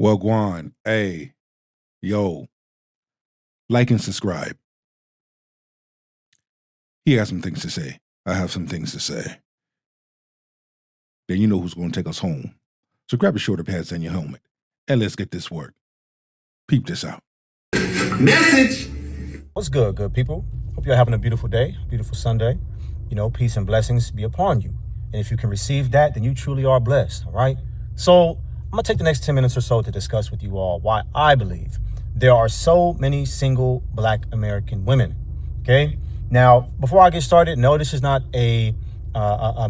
Well, Guan, hey, yo, like and subscribe. He has some things to say. I have some things to say. Then you know who's going to take us home. So grab your shoulder pads and your helmet, and let's get this work. Peep this out. Message. What's good people? Hope you're having a beautiful day, beautiful Sunday. You know, peace and blessings be upon you. And if you can receive that, then you truly are blessed, all right? So I'm going to take the next 10 minutes or so to discuss with you all why I believe there are so many single Black American women, okay? Now, before I get started, no, this is not a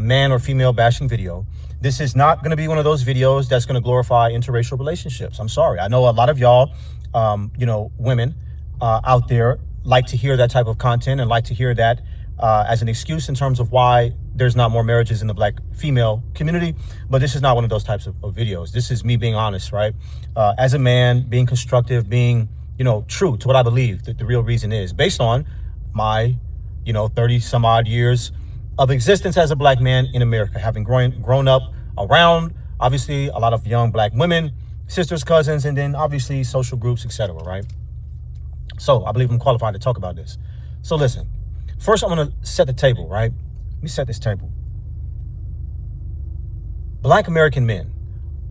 man or female bashing video. This is not going to be one of those videos that's going to glorify interracial relationships. I'm sorry. I know a lot of y'all, women out there like to hear that type of content and like to hear that as an excuse in terms of why there's not more marriages in the Black female community. But this is not one of those types of videos. This is me being honest, right? As a man, being constructive, being, true to what I believe that the real reason is based on my, 30 some odd years of existence as a Black man in America, having grown up around, obviously, a lot of young Black women, sisters, cousins, and then obviously social groups, etc., right? So I believe I'm qualified to talk about this. So listen, first I'm going to set the table, right? Let me set this table. Black American men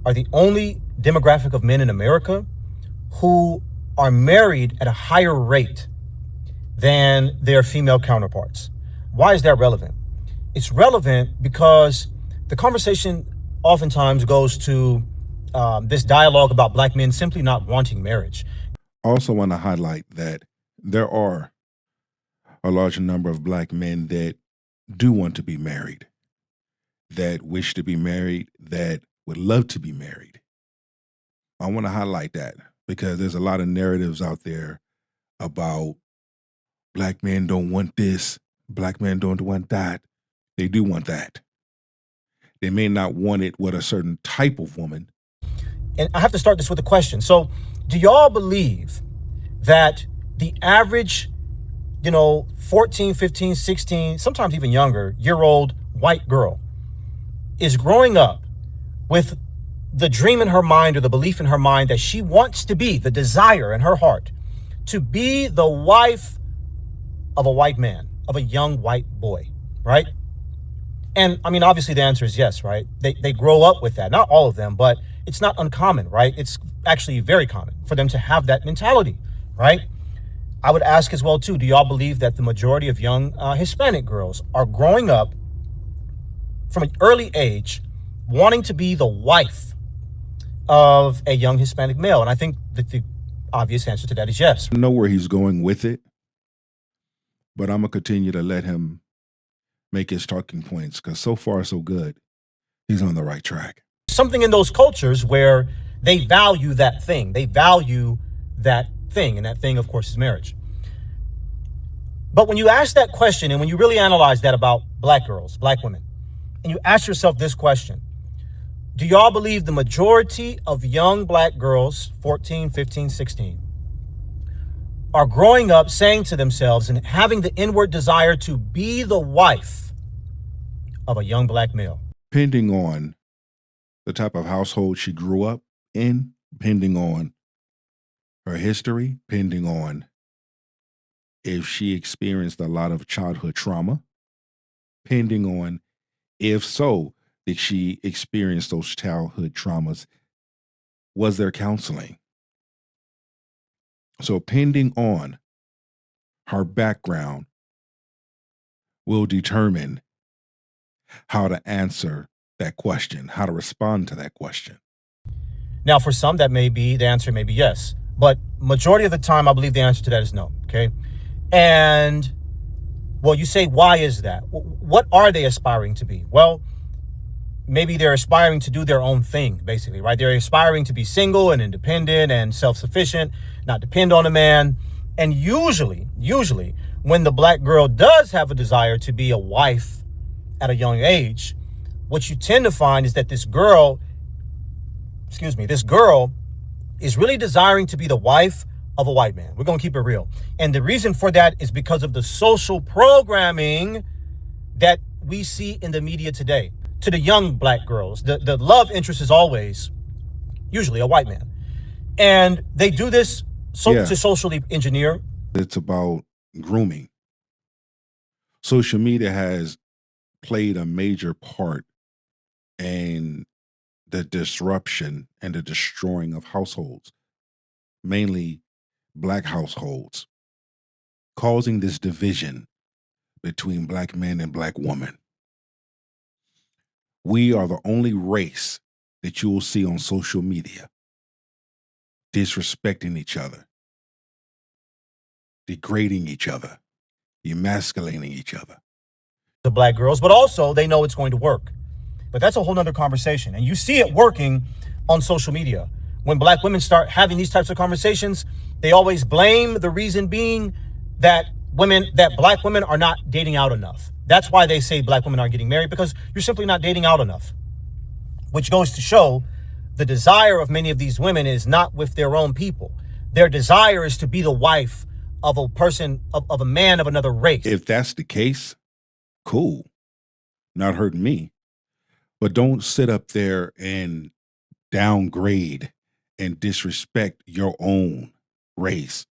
are the only demographic of men in America who are married at a higher rate than their female counterparts. Why is that relevant? It's relevant because the conversation oftentimes goes to this dialogue about Black men simply not wanting marriage. Also want to highlight that there are a large number of Black men that do want to be married, that wish to be married, that would love to be married. I want to highlight that because there's a lot of narratives out there about Black men don't want this, Black men don't want that. They do want that. They may not want it with a certain type of woman. And I have to start this with a question. So do y'all believe that the average, 14, 15, 16, sometimes even younger year-old white girl is growing up with the dream in her mind or the belief in her mind that she wants to be, the desire in her heart, to be the wife of a white man, of a young white boy, right? And I mean, obviously the answer is yes, right? They grow up with that. Not all of them, but it's not uncommon, right? It's actually very common for them to have that mentality, right? I would ask as well, too, do y'all believe that the majority of young Hispanic girls are growing up from an early age wanting to be the wife of a young Hispanic male? And I think that the obvious answer to that is yes. I know where he's going with it, but I'm going to continue to let him make his talking points because so far so good. He's on the right track. Something in those cultures where they value that thing. They value that thing. And that thing, of course, is marriage. But when you ask that question and when you really analyze that about Black girls, Black women, and you ask yourself this question, do y'all believe the majority of young Black girls, 14, 15, 16, are growing up saying to themselves and having the inward desire to be the wife of a young Black male? Depending on the type of household she grew up in, depending on her history, depending on if she experienced a lot of childhood trauma, depending on if so, did she experience those childhood traumas? Was there counseling? So depending on her background will determine how to answer that question, how to respond to that question. Now, for some, the answer may be yes. But majority of the time, I believe the answer to that is no, okay? And, well, you say, why is that? What are they aspiring to be? Well, maybe they're aspiring to do their own thing, basically, right? They're aspiring to be single and independent and self-sufficient, not depend on a man. And usually, when the Black girl does have a desire to be a wife at a young age, what you tend to find is that this girl is really desiring to be the wife of a white man. We're going to keep it real. And the reason for that is because of the social programming that we see in the media today. To the young Black girls, the love interest is always usually a white man. And they do this Yeah. to socially engineer. It's about grooming. Social media has played a major part in the disruption and the destroying of households, mainly black households, causing this division between black men and black women. We are the only race that you will see on social media disrespecting each other, degrading each other, emasculating each other. The black girls, but also they know it's going to work. But that's a whole nother conversation. And you see it working on social media. When black women start having these types of conversations, they always blame the reason being that black women are not dating out enough. That's why they say black women aren't getting married, because you're simply not dating out enough. Which goes to show the desire of many of these women is not with their own people. Their desire is to be the wife of a person, of a man of another race. If that's the case, cool. Not hurting me. But don't sit up there and downgrade and disrespect your own race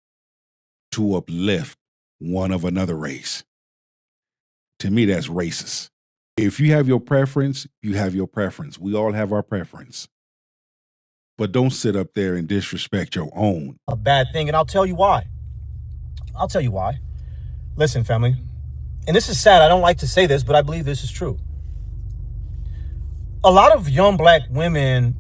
to uplift one of another race. To me, that's racist. If you have your preference, you have your preference. We all have our preference. But don't sit up there and disrespect your own. A bad thing, and I'll tell you why. I'll tell you why. Listen, family, and this is sad. I don't like to say this, but I believe this is true. A lot of young black women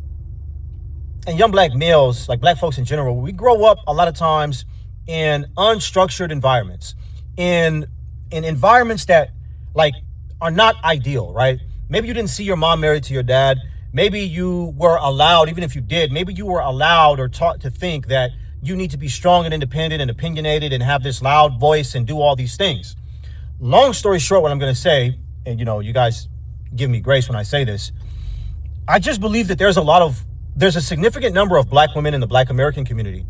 and young black males, like black folks in general, we grow up a lot of times in unstructured environments, in environments that like are not ideal, right? Maybe you didn't see your mom married to your dad. Maybe you were allowed, even if you did, maybe you were allowed or taught to think that you need to be strong and independent and opinionated and have this loud voice and do all these things. Long story short, what I'm going to say, and you guys give me grace when I say this, I just believe that there's a significant number of black women in the black American community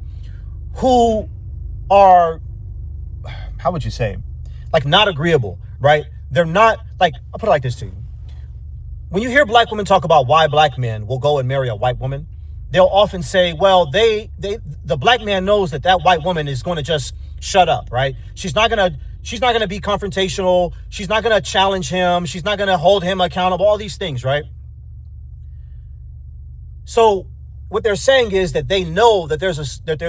who are, how would you say, like not agreeable, right? They're not, like, I'll put it like this to you. When you hear black women talk about why black men will go and marry a white woman, they'll often say, well, the black man knows that white woman is going to just shut up, right? She's not going to be confrontational. She's not going to challenge him. She's not going to hold him accountable, all these things, right? So what they're saying is that they know that there's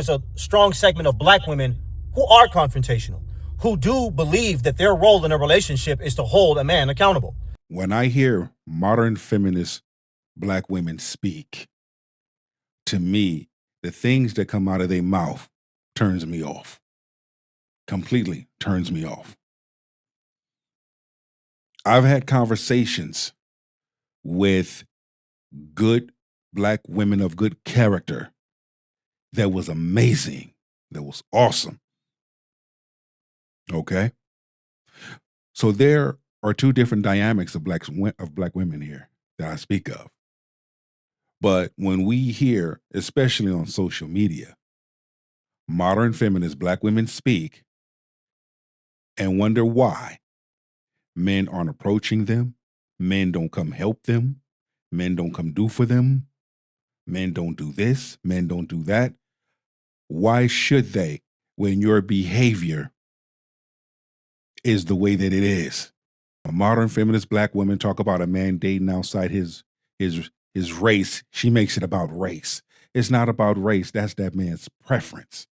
a strong segment of black women who are confrontational, who do believe that their role in a relationship is to hold a man accountable. When I hear modern feminist black women speak, to me, the things that come out of their mouth turns me off. Completely turns me off. I've had conversations with good black women of good character that was amazing, that was awesome. Okay? So there are two different dynamics of black women here that I speak of. But when we hear, especially on social media, modern feminist black women speak and wonder why men aren't approaching them, men don't come help them, men don't come do for them, men don't do this, men don't do that. Why should they when your behavior is the way that it is? A modern feminist black woman talk about a man dating outside his race. She makes it about race. It's not about race. That's that man's preference.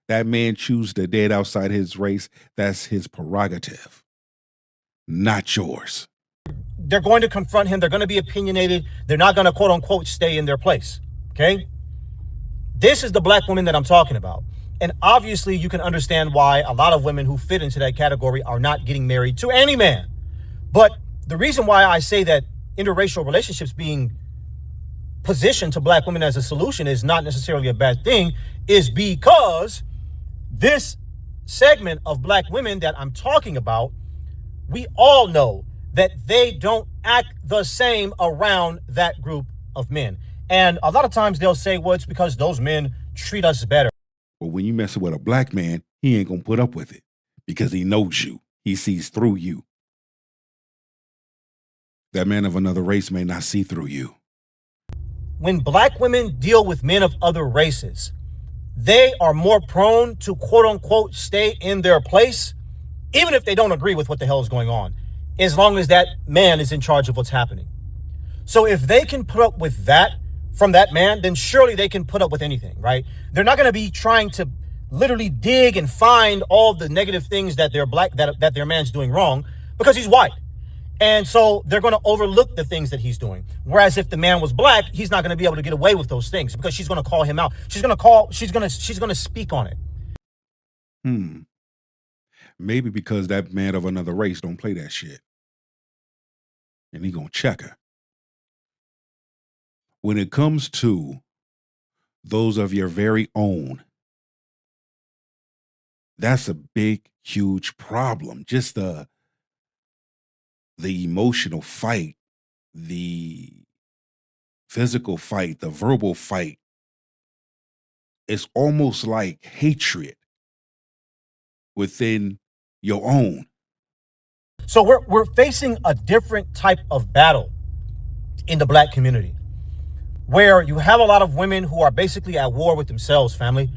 That man choose to date outside his race. That's his prerogative, not yours. They're going to confront him. They're going to be opinionated. They're not going to, quote unquote, stay in their place. Okay? This is the black woman that I'm talking about. And obviously you can understand why a lot of women who fit into that category are not getting married to any man. But the reason why I say that interracial relationships being positioned to black women as a solution is not necessarily a bad thing is because this segment of black women that I'm talking about, we all know that they don't act the same around that group of men. And a lot of times they'll say, well, it's because those men treat us better. But when you messing with a black man, he ain't gonna put up with it because he knows you. He sees through you. That man of another race may not see through you. when black women deal with men of other races, they are more prone to quote unquote stay in their place, even if they don't agree with what the hell is going on, as long as that man is in charge of what's happening. So if they can put up with that from that man, then surely they can put up with anything, right? They're not going to be trying to literally dig and find all the negative things that that their man's doing wrong, because he's white. And so they're going to overlook the things that he's doing. Whereas if the man was black, he's not going to be able to get away with those things, because she's going to call him out. She's going to speak on it. Maybe because that man of another race don't play that shit. And he gonna check her. When it comes to those of your very own, that's a big, huge problem. Just the emotional fight, the physical fight, the verbal fight. It's almost like hatred within your own. So we're facing a different type of battle in the black community, where you have a lot of women who are basically at war with themselves, family.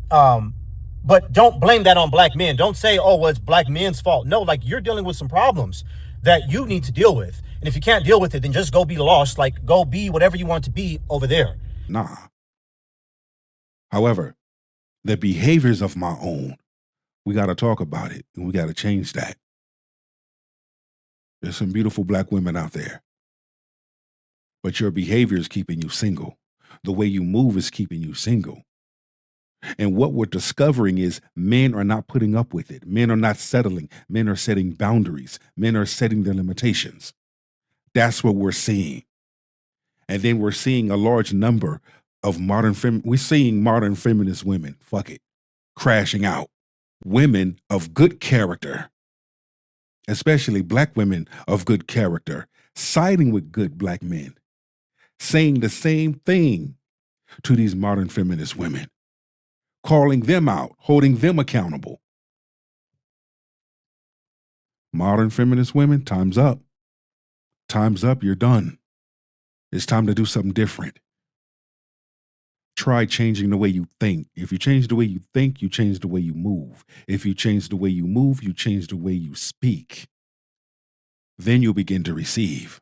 But don't blame that on black men. Don't say, oh, well, it's black men's fault. No, like, you're dealing with some problems that you need to deal with. And if you can't deal with it, then just go be lost. Like, go be whatever you want to be over there. Nah. However, the behaviors of my own, we got to talk about it, and we got to change that. There's some beautiful black women out there, but your behavior is keeping you single. The way you move is keeping you single. And what we're discovering is men are not putting up with it. Men are not settling. Men are setting boundaries. Men are setting their limitations. That's what we're seeing. And then we're seeing a large number of we're seeing modern feminist women, fuck it, crashing out. Women of good character, especially black women of good character, siding with good black men, saying the same thing to these modern feminist women, calling them out, holding them accountable. Modern feminist women, time's up. Time's up, you're done. It's time to do something different. Try changing the way you think. If you change the way you think, you change the way you move. If you change the way you move, you change the way you speak. Then you'll begin to receive.